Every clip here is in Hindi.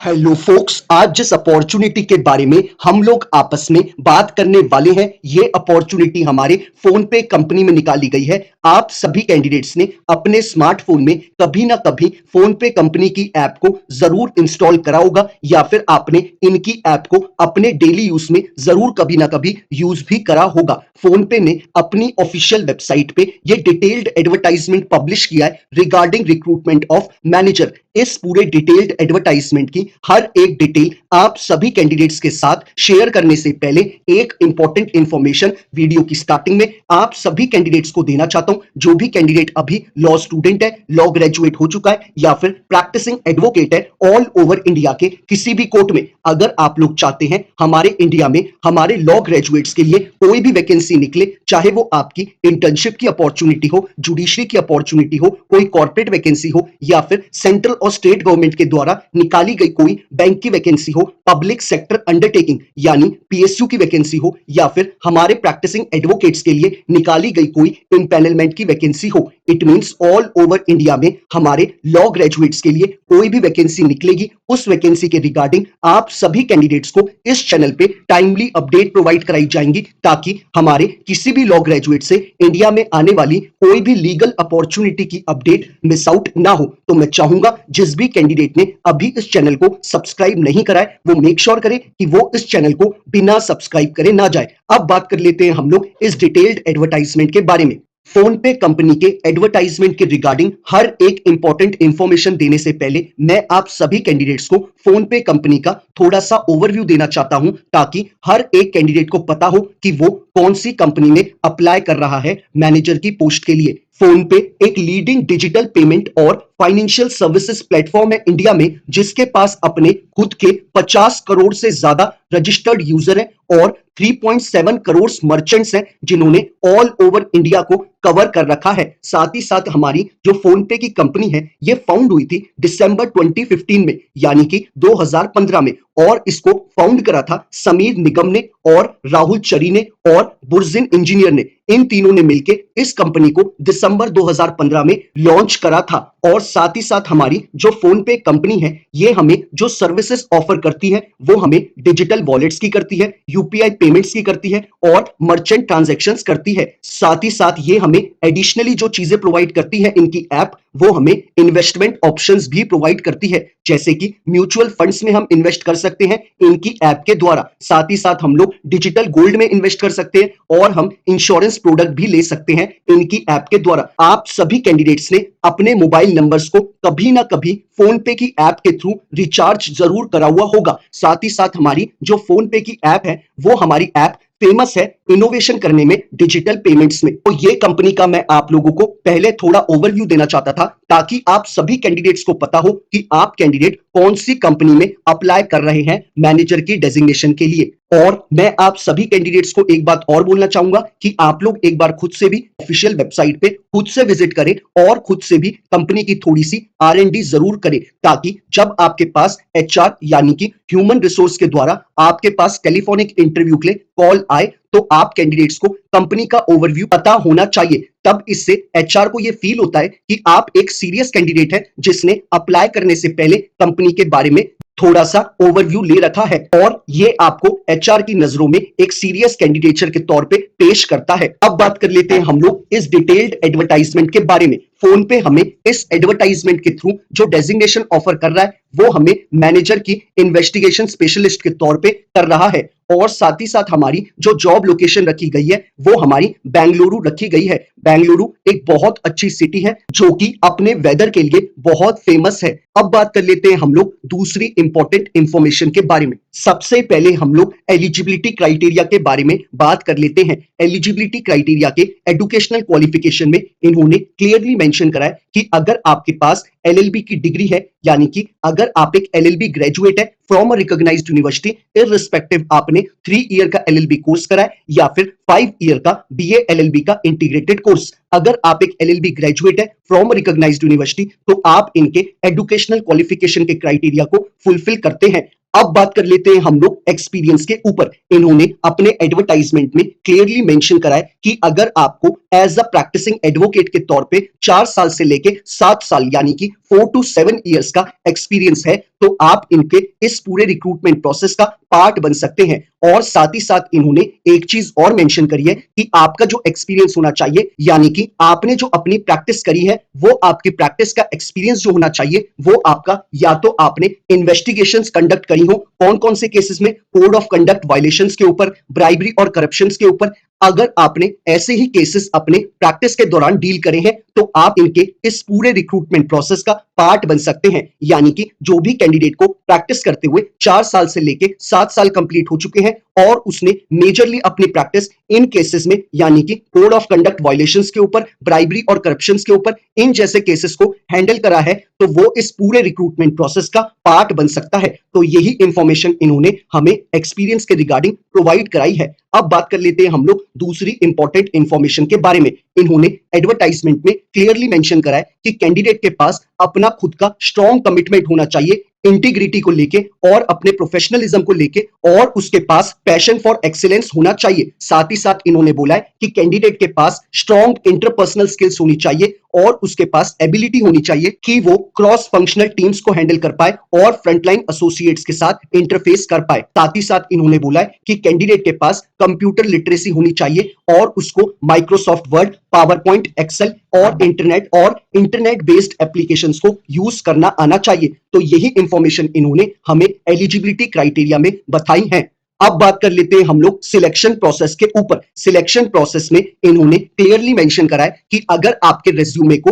हेलो फोक्स, आज जिस अपॉर्चुनिटी के बारे में हम लोग आपस में बात करने वाले हैं, ये अपॉर्चुनिटी हमारे फोन पे कंपनी में निकाली गई है। आप सभी कैंडिडेट्स ने अपने स्मार्टफोन में कभी ना कभी फोन पे कंपनी की ऐप को जरूर इंस्टॉल करा होगा या फिर आपने इनकी ऐप को अपने डेली यूज में जरूर कभी ना कभी यूज भी करा होगा। फोन पे ने अपनी ऑफिशियल वेबसाइट पे ये डिटेल्ड एडवर्टाइजमेंट पब्लिश किया है रिगार्डिंग रिक्रूटमेंट ऑफ मैनेजर। इस पूरे डिटेल्ड एडवर्टाइजमेंट की हर एक डिटेल आप सभी कैंडिडेट्स के साथ शेयर करने से पहले एक इंपॉर्टेंट इंफॉर्मेशन वीडियो की स्टार्टिंग में आप सभी कैंडिडेट्स को देना चाहता हूं। जो भी कैंडिडेट अभी लॉ स्टूडेंट है, लॉ ग्रेजुएट हो चुका है या फिर प्रैक्टिसिंग एडवोकेट है, ऑल ओवर इंडिया के किसी भी कोर्ट में अगर आप लोग चाहते हैं हमारे इंडिया में हमारे लॉ ग्रेजुएट्स के लिए कोई भी वैकेंसी निकले, चाहे वो आपकी इंटर्नशिप की अपॉर्चुनिटी हो, जुडिशरी की अपॉर्चुनिटी हो, कोई कॉर्पोरेट वैकेंसी हो या फिर सेंट्रल और स्टेट गवर्नमेंट के द्वारा निकाली गई कोई बैंक की वैकेंसी हो, पब्लिक सेक्टर अंडरटेकिंग यानी पीएसयू की वैकेंसी हो या फिर हमारे प्रैक्टिसिंग एडवोकेट्स के लिए निकाली गई कोई इम्पैनलमेंट की वैकेंसी हो, it means all over India में हमारे लॉ ग्रेजुएट्स के लिए कोई भी वैकेंसी निकलेगी, उस वैकेंसी के रिगार्डिंग आप सभी कैंडिडेट्स को इस चैनल पे टाइमली अपडेट प्रोवाइड कराई जाएंगी ताकि हमारे किसी भी लॉ ग्रेजुएट से इंडिया में आने वाली कोई भी लीगल अपॉर्चुनिटी की अपडेट मिस आउट ना हो। तो मैं चाहूंगा जिस भी कैंडिडेट ने अभी इस चैनल को सब्सक्राइब नहीं करा है वो मेक श्योर करे कि वो इस चैनल को बिना सब्सक्राइब करे ना जाए। अब बात कर लेते हैं हम लोग इस डिटेल्ड एडवर्टाइजमेंट के बारे में। फोन पे कंपनी के एडवर्टाइजमेंट के रिगार्डिंग हर एक इंपॉर्टेंट इंफॉर्मेशन देने से पहले मैं आप सभी कैंडिडेट्स को फोन पे कंपनी का थोड़ा सा ओवरव्यू देना चाहता हूं ताकि हर एक कैंडिडेट को पता हो कि वो कौन सी कंपनी में अप्लाई कर रहा है मैनेजर की पोस्ट के लिए। फोन पे एक लीडिंग डिजिटल पेमेंट और फाइनेंशियल सर्विसेज प्लेटफॉर्म है इंडिया में, जिसके पास अपने खुद के 50 करोड़ से ज्यादा रजिस्टर्ड यूजर हैं और 3.7 करोड़ मर्चेंट्स हैं जिन्होंने ऑल ओवर इंडिया को कवर कर रखा है। साथ ही साथ हमारी जो फोन पे की कंपनी है ये फाउंड हुई थी दिसंबर 2015 में यानी कि 2015 में, और इसको फाउंड करा था समीर निगम ने और राहुल चरी ने और बुर्जिन इंजीनियर ने। इन तीनों ने मिलकर इस कंपनी को दिसंबर 2015 में लॉन्च करा था। और साथ ही साथ हमारी जो फोन पे कंपनी है ये हमें जो सर्विसेज ऑफर करती है वो हमें डिजिटल वॉलेट्स की करती है, यूपीआई पेमेंट्स की करती है और मर्चेंट ट्रांजैक्शंस करती है। साथ ही साथ ये हमें एडिशनली जो चीजें प्रोवाइड करती है इनकी ऐप, वो हमें इन्वेस्टमेंट ऑप्शंस भी प्रोवाइड करती है, जैसे कि म्यूचुअल फंड्स में हम इन्वेस्ट कर सकते हैं इनकी ऐप के द्वारा। साथ ही साथ हम लोग डिजिटल गोल्ड में इन्वेस्ट कर सकते हैं और हम इंश्योरेंस प्रोडक्ट भी ले सकते हैं इनकी ऐप के द्वारा। आप सभी कैंडिडेट्स ने अपने मोबाइल नंबर्स को कभी ना कभी फोन पे की ऐप के थ्रू रिचार्ज जरूर करा हुआ होगा। साथ ही साथ हमारी जो फोन पे की ऐप है वो हमारी ऐप फेमस है इनोवेशन करने में, डिजिटल पेमेंट्स में। तो ये कंपनी का मैं आप लोगों को पहले थोड़ा ओवरव्यू देना चाहता था ताकि आप सभी कैंडिडेट्स को पता हो कि आप कैंडिडेट कौन सी कंपनी में अप्लाई कर रहे हैं मैनेजर की डेजिग्नेशन के लिए। और मैं आप सभी कैंडिडेट्स को एक बात और बोलना चाहूंगा कि आप लोग एक बार खुद से भी ऑफिशियल वेबसाइट पे खुद से विजिट करें और खुद से भी कंपनी की थोड़ी सी R&D जरूर करें ताकि जब आपके पास HR यानी कि ह्यूमन रिसोर्स के द्वारा आपके पास टेलीफोनिक इंटरव्यू के लिए कॉल आए तो आप कैंडिडेट्स को कंपनी का ओवरव्यू पता होना चाहिए। तब इससे HR को यह फील होता है कि आप एक सीरियस कैंडिडेट है जिसने अप्लाई करने से पहले कंपनी के बारे में थोड़ा सा ओवरव्यू ले रखा है और ये आपको HR की नजरों में एक सीरियस कैंडिडेचर के तौर पे पेश करता है। अब बात कर लेते हैं हम लोग इस डिटेल्ड एडवर्टाइजमेंट के बारे में। फोन पे हमें इस एडवर्टाइजमेंट के थ्रू जो डेजिग्नेशन ऑफर कर रहा है वो हमें मैनेजर की इन्वेस्टिगेशन स्पेशलिस्ट के तौर पे कर रहा है और साथ ही साथ हमारी जो जॉब लोकेशन रखी गई है वो हमारी बेंगलुरु रखी गई है। बेंगलुरु एक बहुत अच्छी सिटी है जो कि अपने वेदर के लिए बहुत फेमस है। अब बात कर लेते हैं हम लोग दूसरी इंपॉर्टेंट इंफॉर्मेशन के बारे में। सबसे पहले हम लोग एलिजिबिलिटी क्राइटेरिया के बारे में बात कर लेते हैं। एलिजिबिलिटी क्राइटेरिया के एजुकेशनल क्वालिफिकेशन में इन्होंने क्लियरली मेंशन करा है कि अगर आपके पास LLB की डिग्री है यानी कि अगर आप एक LLB ग्रेजुएट है from a recognised university, irrespective आपने 3 ईयर का LLB कोर्स करा है या फिर 5 ईयर का BA LLB का इंटीग्रेटेड कोर्स, अगर आप एक LLB ग्रेजुएट है फ्रॉम रिकॉग्नाइज्ड यूनिवर्सिटी तो आप इनके एजुकेशनल क्वालिफिकेशन के क्राइटेरिया को फुलफिल करते हैं। अब बात कर लेते हैं हम लोग एक्सपीरियंस के ऊपर। इन्होंने अपने एडवर्टाइजमेंट में क्लियरली मेंशन करा है कि अगर आपको एज अ प्रैक्टिसिंग एडवोकेट के तौर पे 4 साल से लेके 7 साल यानी कि 4 टू 7 इयर्स का एक्सपीरियंस है तो आप इनके इस पूरे रिक्रूटमेंट प्रोसेस का पार्ट बन सकते हैं। और साथ ही साथ इन्होंने एक चीज और मेंशन करी है कि आपका जो एक्सपीरियंस होना चाहिए यानी कि आपने जो अपनी प्रैक्टिस करी है वो आपकी प्रैक्टिस का एक्सपीरियंस जो होना चाहिए वो आपका या तो आपने इन्वेस्टिगेशंस कंडक्ट करी हो कौन कौन से केसेस में, कोड ऑफ कंडक्ट वायलेशंस के ऊपर, ब्राइबरी और करप्शंस के ऊपर, अगर आपने ऐसे ही केसेस अपने प्रैक्टिस के दौरान डील करे हैं तो आप इनके इस पूरे रिक्रूटमेंट प्रोसेस का पार्ट बन सकते हैं। यानी कि जो भी कैंडिडेट को प्रैक्टिस करते हुए 4 साल से लेके 7 साल कंप्लीट हो चुके हैं और उसने मेजरली अपनी प्रैक्टिस इन केसेस में यानी कि कोड ऑफ कंडक्ट वायलेशंस के ऊपर, ब्राइबरी और करप्शंस के ऊपर, इन जैसे केसेस को हैंडल करा है तो वो इस पूरे रिक्रूटमेंट प्रोसेस का पार्ट बन सकता है। तो यही इंफॉर्मेशन इन्होंने हमें एक्सपीरियंस के रिगार्डिंग प्रोवाइड कराई है। अब बात कर लेते हैं हम लोग दूसरी इंपॉर्टेंट इंफॉर्मेशन के बारे में। इन्होंने एडवर्टाइजमेंट में क्लियरली मेंशन करा है कि कैंडिडेट के पास अपना खुद का स्ट्रॉन्ग कमिटमेंट होना चाहिए इंटीग्रिटी को लेके और अपने प्रोफेशनलिज्म को लेके, और उसके पास पैशन फॉर एक्सीलेंस होना चाहिए। साथ ही साथ इन्होंने बोला है कि कैंडिडेट के पास स्ट्रॉन्ग इंटरपर्सनल स्किल्स होनी चाहिए और उसके पास एबिलिटी होनी चाहिए कि वो क्रॉस फंक्शनल टीम्स को हैंडल कर पाए और फ्रंटलाइन एसोसिएट्स के साथ इंटरफेस कर पाए। साथ ही साथ इन्होंने बोला है कि कैंडिडेट के पास कंप्यूटर लिटरेसी होनी चाहिए और उसको Microsoft Word, PowerPoint, Excel और इंटरनेट बेस्ड एप्लीकेशंस को यूज करना आना चाहिए। तो यही इंफॉर्मेशन इन्होंने हमें एलिजिबिलिटी क्राइटेरिया में बताई है। अब बात कर लेते हैं हम लोग सिलेक्शन प्रोसेस के ऊपर। सिलेक्शन प्रोसेस में इन्होंने क्लियरली मेंशन करा है कि अगर आपके रेज्यूमे को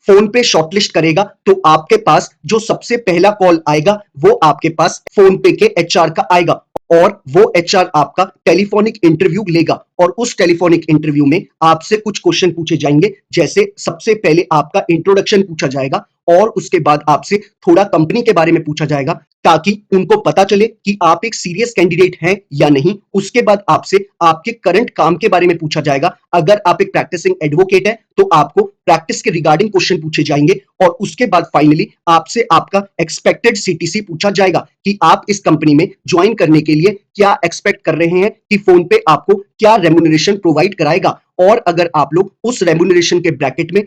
फोन पे शॉर्टलिस्ट करेगा तो आपके पास जो सबसे पहला कॉल आएगा वो आपके पास फोन पे के एचआर का आएगा और वो एचआर आपका टेलीफोनिक इंटरव्यू लेगा और उस टेलीफोनिक इंटरव्यू में आपसे कुछ क्वेश्चन पूछे जाएंगे। जैसे सबसे पहले आपका इंट्रोडक्शन पूछा जाएगा और उसके बाद आपसे थोड़ा कंपनी के बारे में पूछा जाएगा ताकि उनको पता चले कि आप एक सीरियस कैंडिडेट हैं या नहीं। उसके बाद आपसे आपके करंट काम के बारे में पूछा जाएगा। अगर आप एक प्रैक्टिसिंग एडवोकेट है तो आपको प्रैक्टिस के रिगार्डिंग क्वेश्चन पूछे जाएंगे और उसके बाद फाइनली आपसे आपका एक्सपेक्टेड सीटीसी पूछा जाएगा कि आप इस कंपनी में ज्वाइन करने के लिए क्या एक्सपेक्ट कर रहे हैं कि फोन पे आपको क्या रेम्यूनरेशन प्रोवाइड कराएगा। और अगर आप लोग उस रेम्यूनरेशन के ब्रैकेट में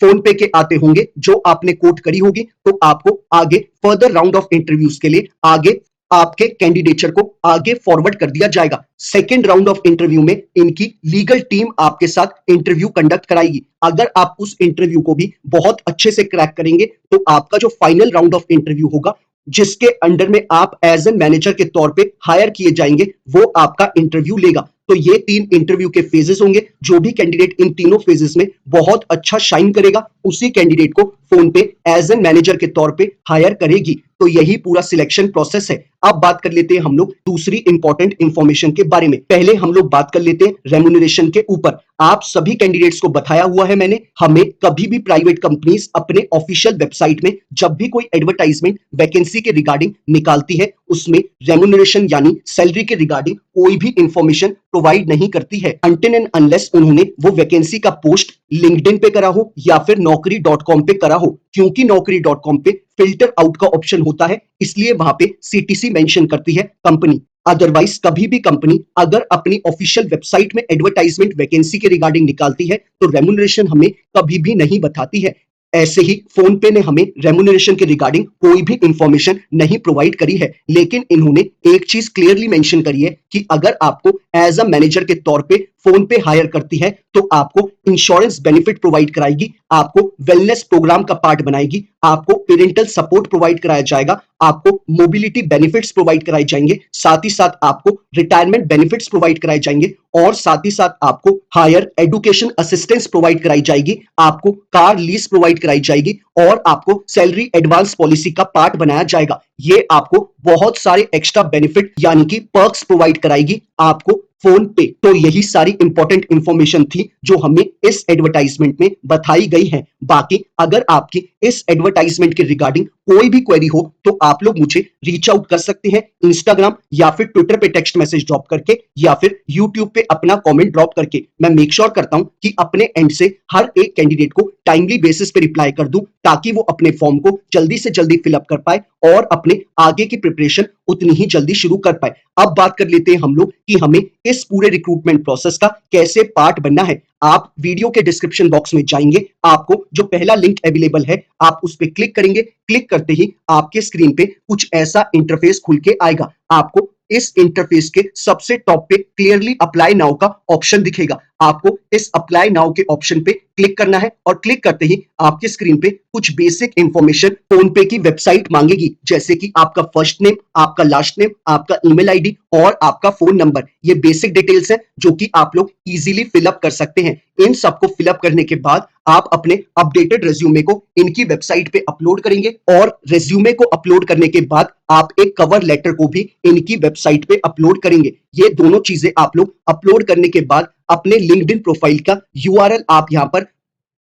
फोन पे के आते होंगे जो आपने कोट करी होगी तो आपको आगे फर्दर राउंड ऑफ इंटरव्यूज के लिए आगे आपके कैंडिडेचर को आगे फॉरवर्ड कर दिया जाएगा। सेकेंड राउंड ऑफ इंटरव्यू में इनकी लीगल टीम आपके साथ इंटरव्यू कंडक्ट कराएगी। अगर आप उस इंटरव्यू को भी बहुत अच्छे से क्रैक करेंगे तो आपका जो फाइनल राउंड ऑफ इंटरव्यू होगा जिसके अंडर में आप एज एन मैनेजर के तौर पे हायर किए जाएंगे वो आपका इंटरव्यू लेगा। तो ये 3 इंटरव्यू के फेजेस होंगे। जो भी कैंडिडेट इन तीनों फेजेस में बहुत अच्छा शाइन करेगा उसी कैंडिडेट को फोन पे एज एन मैनेजर के तौर पे हायर करेगी। तो यही पूरा सिलेक्शन प्रोसेस है। अब बात कर लेते हैं हम लोग दूसरी इंपॉर्टेंट इंफॉर्मेशन के बारे में। पहले हम लोग बात कर लेते हैं रेम्यूनरेशन के ऊपर। आप सभी कैंडिडेट्स को बताया हुआ है मैंने, हमें कभी भी प्राइवेट कंपनीज अपने ऑफिशियल वेबसाइट में जब भी कोई एडवर्टाइजमेंट वैकेंसी के रिगार्डिंग निकालती है उसमें रेम्यूनरेशन यानी सैलरी के रिगार्डिंग कोई भी इंफॉर्मेशन प्रोवाइड नहीं करती है अनटिल एंड अनलेस उन्होंने वो वैकेंसी का पोस्ट लिंक्डइन पे करा हो या फिर naukri.com पे करा हो। क्योंकि naukri.com पे फिल्टर आउट का ऑप्शन होता है इसलिए वहां पे सीटीसी मेंशन करती है कंपनी। अदरवाइज कभी भी कंपनी अगर अपनी ऑफिशियल वेबसाइट में एडवर्टाइजमेंट वैकेंसी के रिगार्डिंग निकालती है तो रेम्यूनरेशन हमें कभी भी नहीं बताती है। ऐसे ही फोन पे ने हमें रेम्यूनरेशन के रिगार्डिंग कोई भी इंफॉर्मेशन नहीं प्रोवाइड करी है। लेकिन इन्होंने एक चीज क्लियरली मेंशन करी है कि अगर आपको एज अ मैनेजर के तौर पे फोन पे हायर करती है तो आपको इंश्योरेंस बेनिफिट प्रोवाइड कराएगी, आपको वेलनेस प्रोग्राम का पार्ट बनाएगी, आपको पेरेंटल सपोर्ट प्रोवाइड कराया जाएगा, आपको मोबिलिटी बेनिफिट्स प्रोवाइड कराए जाएंगे, साथ ही साथ आपको रिटायरमेंट बेनिफिट्स प्रोवाइड कराए जाएंगे और साथ ही साथ आपको हायर एजुकेशन असिस्टेंस प्रोवाइड कराई जाएगी, आपको कार लीज प्रोवाइड कराई जाएगी और आपको सैलरी एडवांस पॉलिसी का पार्ट बनाया जाएगा। ये आपको बहुत सारे एक्स्ट्रा बेनिफिट यानी कि पर्क्स प्रोवाइड कराएगी आपको फोन पे। तो यही सारी इंपॉर्टेंट इंफॉर्मेशन थी जो हमें इस एडवर्टाइजमेंट में बताई गई है। बाकी अगर आपकी इस एडवर्टाइजमेंट के रिगार्डिंग कोई भी क्वेरी हो तो आप लोग मुझे रीच आउट कर सकते हैं इंस्टाग्राम या फिर ट्विटर पे टेक्स्ट मैसेज ड्रॉप करके या फिर यूट्यूब पे अपना कमेंट ड्रॉप करके। मैं मेक श्योर करता हूं कि अपने एंड से हर एक कैंडिडेट को टाइमली बेसिस पे रिप्लाई कर दूं ताकि वो अपने फॉर्म को जल्दी से जल्दी फिलअप कर पाए और अपने आगे की प्रिपरेशन उतनी ही जल्दी शुरू कर पाए। अब बात कर लेते हैं हम लोग कि हमें इस पूरे रिक्रूटमेंट प्रोसेस का कैसे पार्ट बनना है। आप वीडियो के डिस्क्रिप्शन बॉक्स में जाएंगे, आपको जो पहला लिंक अवेलेबल है आप उस पर क्लिक करेंगे। क्लिक करते ही आपके स्क्रीन पे कुछ ऐसा इंटरफेस खुल के आएगा। आपको इस इंटरफेस के सबसे टॉप पे क्लियरली अप्लाई नाउ का ऑप्शन दिखेगा। आपको इस अप्लाई नाउ के ऑप्शन पे क्लिक करना है और क्लिक करते ही आपके स्क्रीन पे कुछ बेसिक इंफॉर्मेशन फोन पे की वेबसाइट मांगेगी, जैसे कि आपका फर्स्ट नेम, आपका लास्ट नेम, आपका ईमेल आईडी और आपका फोन नंबर। ये बेसिक डिटेल्स है जो कि आप लोग इजीली फिलअप कर सकते हैं। इन सबको फिलअप करने के बाद आप अपने अपडेटेड रेज्यूमे को इनकी वेबसाइट पे अपलोड करेंगे और रेज्यूमे को अपलोड करने के बाद आप एक कवर लेटर को भी इनकी वेबसाइट पे अपलोड करेंगे। ये दोनों चीजें आप लोग अपलोड करने के बाद अपने लिंक्डइन प्रोफाइल का यूआरएल आप यहां पर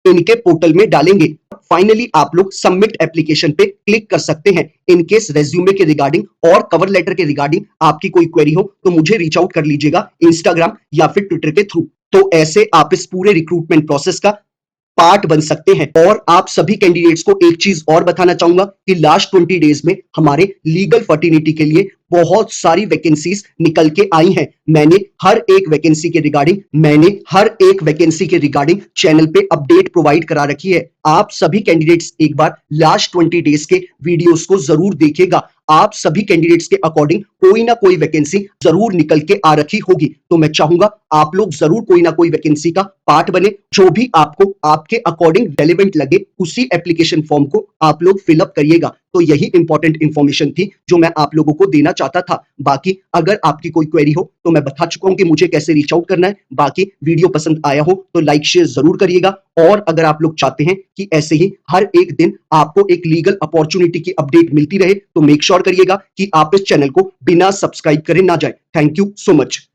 इनके पोर्टल में डालेंगे। फाइनली आप लोग सबमिट एप्लीकेशन पे क्लिक कर सकते हैं। इन केस रेज्यूमे के रिगार्डिंग और कवर लेटर के रिगार्डिंग आपकी कोई क्वेरी हो तो मुझे रीच आउट कर लीजिएगा इंस्टाग्राम या फिर ट्विटर के थ्रू। तो ऐसे आप इस पूरे रिक्रूटमेंट प्रोसेस का पार्ट बन सकते हैं। और आप सभी कैंडिडेट्स को एक चीज और बताना चाहूंगा कि लास्ट 20 डेज में हमारे लीगल फर्टिनिटी के लिए बहुत सारी वैकेंसीज निकल के आई हैं। मैंने हर एक वैकेंसी के रिगार्डिंग चैनल पे अपडेट प्रोवाइड करा रखी है। आप सभी कैंडिडेट्स एक बार लास्ट 20 डेज के वीडियोस को जरूर देखिएगा। आप सभी कैंडिडेट्स के अकॉर्डिंग कोई ना कोई वैकेंसी जरूर निकल के आ रखी होगी। तो मैं चाहूंगा आप लोग जरूर कोई ना कोई वैकेंसी का पार्ट बने। जो भी आपको आपके अकॉर्डिंग रेलेवेंट लगे उसी एप्लीकेशन फॉर्म को आप लोग फिलअप करिएगा। तो यही इंपॉर्टेंट इंफॉर्मेशन थी जो मैं आप लोगों को देना चाहता था। बाकी अगर आपकी कोई क्वेरी हो तो मैं बता चुका हूं कि मुझे कैसे रीच आउट करना है। बाकी वीडियो पसंद आया हो तो लाइक शेयर जरूर करिएगा। और अगर आप लोग चाहते हैं कि ऐसे ही हर एक दिन आपको एक लीगल अपॉर्चुनिटी की अपडेट मिलती रहे तो मेक श्योर करिएगा कि आप इस चैनल को बिना सब्सक्राइब करे ना जाए। Thank you so much.